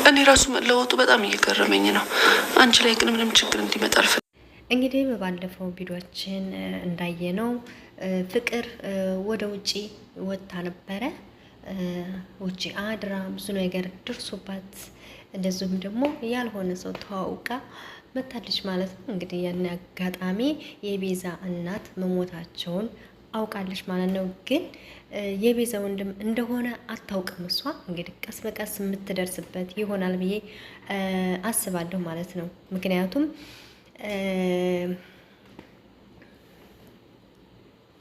እኔ ራሱ መለወጡ በጣም እየገረመኝ ነው። አንቺ ላይ ግን ምንም ችግር እንዲመጣ አልፈልግም። እንግዲህ በባለፈው ቪዲዮችን እንዳየነው ፍቅር ወደ ውጪ ወጥታ ነበረ። ውጪ አድራ ብዙ ነገር ደርሶባት እንደዚሁም ደግሞ ያልሆነ ሰው ተዋውቃ መታለች ማለት ነው። እንግዲህ ያን አጋጣሚ የቤዛ እናት መሞታቸውን አውቃለች ማለት ነው። ግን የቤዛ ወንድም እንደሆነ አታውቅም። እሷ እንግዲህ ቀስ በቀስ የምትደርስበት ይሆናል ብዬ አስባለሁ ማለት ነው። ምክንያቱም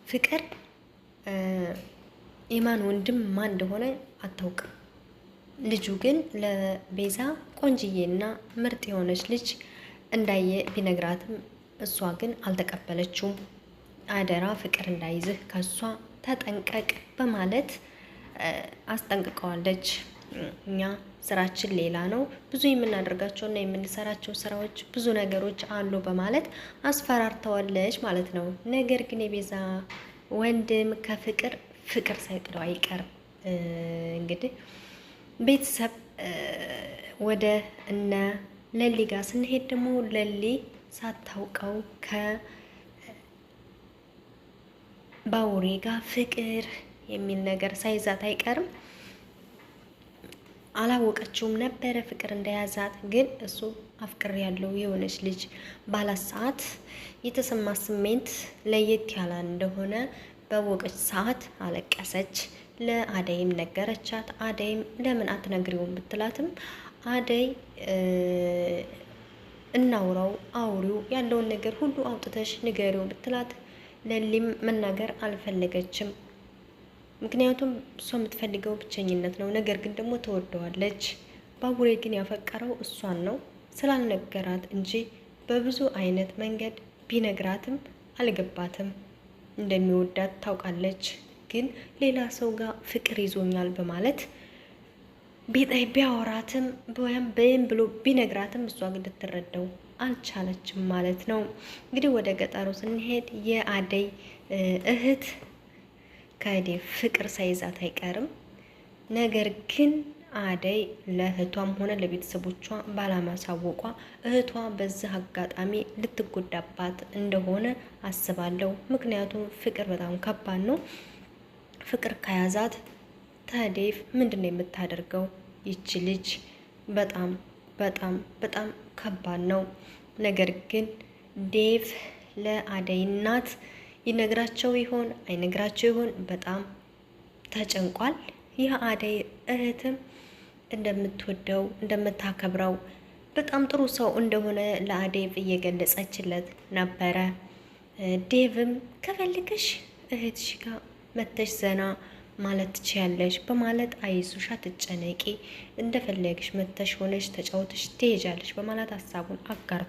ፍቅር የማን ወንድም ማን እንደሆነ አታውቅም። ልጁ ግን ለቤዛ ቆንጅዬና ምርጥ የሆነች ልጅ እንዳየ ቢነግራትም እሷ ግን አልተቀበለችውም። አደራ ፍቅር እንዳይዝህ ከሷ ተጠንቀቅ በማለት አስጠንቅቀዋለች። እኛ ስራችን ሌላ ነው፣ ብዙ የምናደርጋቸውና የምንሰራቸው ስራዎች ብዙ ነገሮች አሉ በማለት አስፈራርተዋለች ማለት ነው። ነገር ግን የቤዛ ወንድም ከፍቅር ፍቅር ሳይጥለው አይቀርም። እንግዲህ ቤተሰብ ወደ እነ ለሊ ጋር ስንሄድ ደግሞ ለሊ ሳታውቀው ከባውሬ ጋር ፍቅር የሚል ነገር ሳይዛት አይቀርም። አላወቀችውም ነበረ ፍቅር እንደያዛት። ግን እሱ አፍቅር ያለው የሆነች ልጅ ባላት ሰዓት የተሰማ ስሜት ለየት ያለ እንደሆነ በወቀች ሰዓት አለቀሰች። ለአደይም ነገረቻት። አደይም ለምን አትነግሪውም ብትላትም አደይ እናውራው አውሪው ያለውን ነገር ሁሉ አውጥተሽ ንገሪው ብትላት ለሊም መናገር አልፈለገችም። ምክንያቱም እሷ የምትፈልገው ብቸኝነት ነው። ነገር ግን ደግሞ ትወደዋለች። ባቡሬ ግን ያፈቀረው እሷን ነው ስላልነገራት እንጂ በብዙ አይነት መንገድ ቢነግራትም አልገባትም። እንደሚወዳት ታውቃለች። ግን ሌላ ሰው ጋር ፍቅር ይዞኛል በማለት ቢያወራትም በይም ብሎ ቢነግራትም እሷ ግን ልትረዳው አልቻለችም ማለት ነው። እንግዲህ ወደ ገጠሩ ስንሄድ የአደይ እህት ከአደይ ፍቅር ሳይዛት አይቀርም። ነገር ግን አደይ ለእህቷም ሆነ ለቤተሰቦቿ ባለማሳወቋ እህቷ በዚህ አጋጣሚ ልትጎዳባት እንደሆነ አስባለሁ። ምክንያቱም ፍቅር በጣም ከባድ ነው። ፍቅር ከያዛት ተዴፍ ምንድነው የምታደርገው? ይቺ ልጅ በጣም በጣም በጣም ከባድ ነው። ነገር ግን ዴቭ ለአደይ እናት ይነግራቸው ይሆን አይነግራቸው ይሆን? በጣም ተጨንቋል። ይህ አደይ እህትም እንደምትወደው እንደምታከብረው በጣም ጥሩ ሰው እንደሆነ ለአዴቭ እየገለጸችለት ነበረ። ዴቭም ከፈልግሽ እህትሽ ጋር መተሽ ዘና ማለት ትችያለሽ በማለት አይዞሽ፣ አትጨነቂ፣ እንደፈለግሽ መተሽ ሆነሽ ተጫውተሽ ትሄጃለሽ በማለት ሀሳቡን አጋር